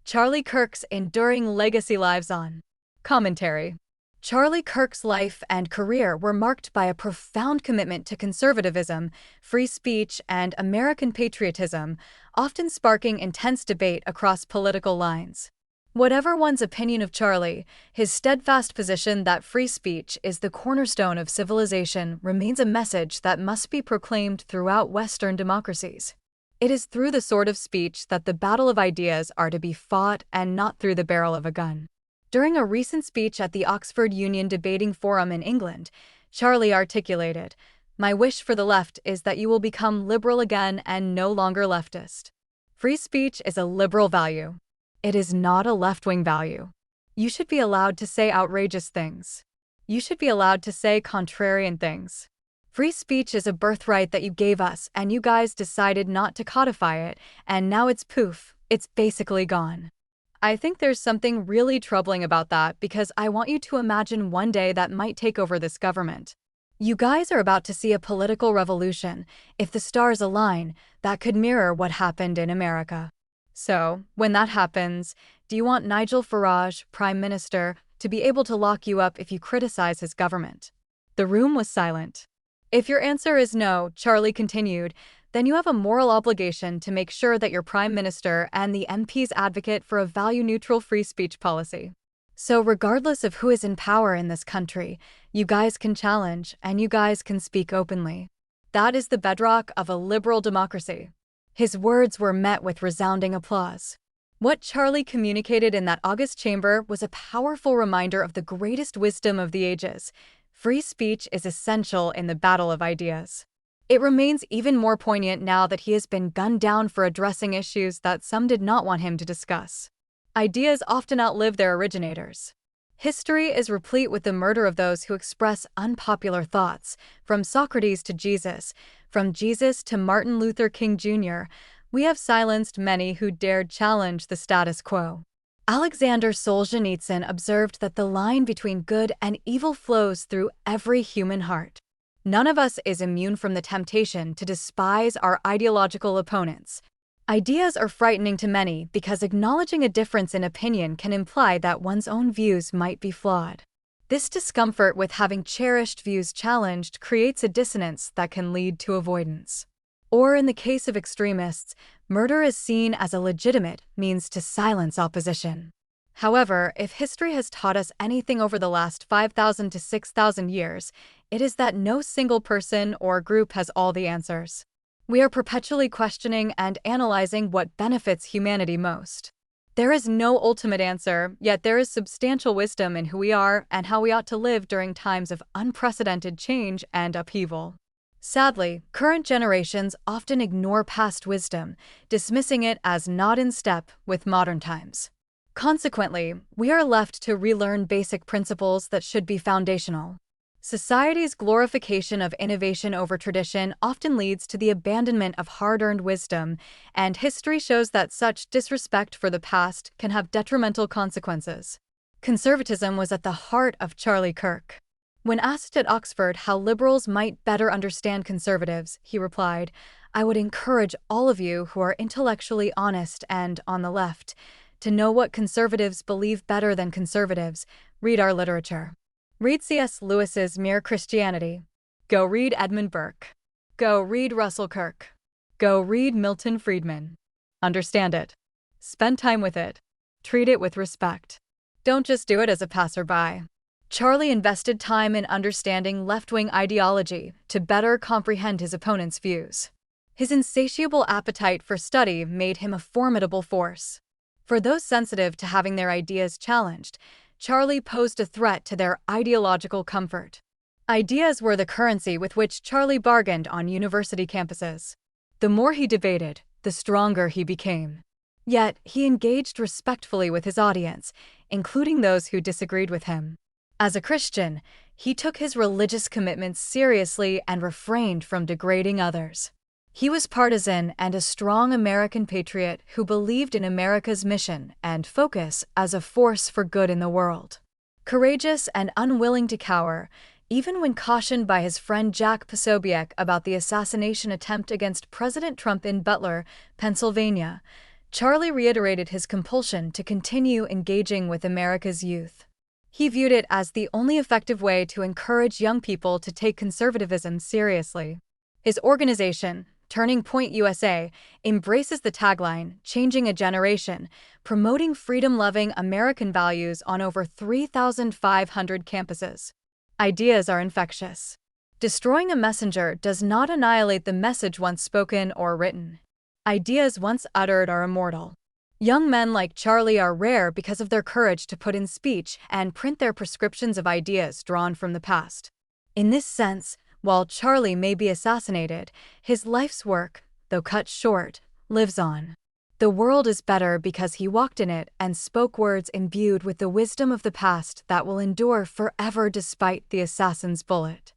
Charlie Kirk's enduring legacy lives on. Commentary. Charlie Kirk's life and career were marked by a profound commitment to conservatism, free speech, and American patriotism, often sparking intense debate across political lines. Whatever one's opinion of Charlie, his steadfast position that free speech is the cornerstone of civilization remains a message that must be proclaimed throughout Western democracies. It is through the sword of speech that the battle of ideas are to be fought and not through the barrel of a gun. During a recent speech at the Oxford Union Debating Forum in England, Charlie articulated, "My wish for the left is that you will become liberal again and no longer leftist." Free speech is a liberal value. It is not a left-wing value. You should be allowed to say outrageous things. You should be allowed to say contrarian things. Free speech is a birthright that you gave us, and you guys decided not to codify it, and now it's poof, it's basically gone. I think there's something really troubling about that because I want you to imagine one day that might take over this government. You guys are about to see a political revolution. If the stars align, that could mirror what happened in America. So, when that happens, do you want Nigel Farage, Prime Minister, to be able to lock you up if you criticize his government? The room was silent. If your answer is no, Charlie continued, then you have a moral obligation to make sure that your Prime Minister and the MPs advocate for a value-neutral free speech policy. So regardless of who is in power in this country, you guys can challenge and you guys can speak openly. That is the bedrock of a liberal democracy. His words were met with resounding applause. What Charlie communicated in that August chamber was a powerful reminder of the greatest wisdom of the ages. Free speech is essential in the battle of ideas. It remains even more poignant now that he has been gunned down for addressing issues that some did not want him to discuss. Ideas often outlive their originators. History is replete with the murder of those who express unpopular thoughts, from Socrates to Jesus, from Jesus to Martin Luther King Jr. We have silenced many who dared challenge the status quo. Alexander Solzhenitsyn observed that the line between good and evil flows through every human heart. None of us is immune from the temptation to despise our ideological opponents. Ideas are frightening to many because acknowledging a difference in opinion can imply that one's own views might be flawed. This discomfort with having cherished views challenged creates a dissonance that can lead to avoidance. Or in the case of extremists, murder is seen as a legitimate means to silence opposition. However, if history has taught us anything over the last 5,000 to 6,000 years, it is that no single person or group has all the answers. We are perpetually questioning and analyzing what benefits humanity most. There is no ultimate answer, yet there is substantial wisdom in who we are and how we ought to live during times of unprecedented change and upheaval. Sadly, current generations often ignore past wisdom, dismissing it as not in step with modern times. Consequently, we are left to relearn basic principles that should be foundational. Society's glorification of innovation over tradition often leads to the abandonment of hard-earned wisdom, and history shows that such disrespect for the past can have detrimental consequences. Conservatism was at the heart of Charlie Kirk. When asked at Oxford how liberals might better understand conservatives, he replied, "I would encourage all of you who are intellectually honest and on the left to know what conservatives believe better than conservatives. Read our literature. Read C.S. Lewis's Mere Christianity. Go read Edmund Burke. Go read Russell Kirk. Go read Milton Friedman. Understand it. Spend time with it. Treat it with respect. Don't just do it as a passerby." Charlie invested time in understanding left-wing ideology to better comprehend his opponent's views. His insatiable appetite for study made him a formidable force. For those sensitive to having their ideas challenged, Charlie posed a threat to their ideological comfort. Ideas were the currency with which Charlie bargained on university campuses. The more he debated, the stronger he became. Yet, he engaged respectfully with his audience, including those who disagreed with him. As a Christian, he took his religious commitments seriously and refrained from degrading others. He was partisan and a strong American patriot who believed in America's mission and focus as a force for good in the world. Courageous and unwilling to cower, even when cautioned by his friend Jack Posobiec about the assassination attempt against President Trump in Butler, Pennsylvania, Charlie reiterated his compulsion to continue engaging with America's youth. He viewed it as the only effective way to encourage young people to take conservatism seriously. His organization, Turning Point USA, embraces the tagline, "Changing a Generation," promoting freedom-loving American values on over 3,500 campuses. Ideas are infectious. Destroying a messenger does not annihilate the message once spoken or written. Ideas once uttered are immortal. Young men like Charlie are rare because of their courage to put in speech and print their prescriptions of ideas drawn from the past. In this sense, while Charlie may be assassinated, his life's work, though cut short, lives on. The world is better because he walked in it and spoke words imbued with the wisdom of the past that will endure forever despite the assassin's bullet.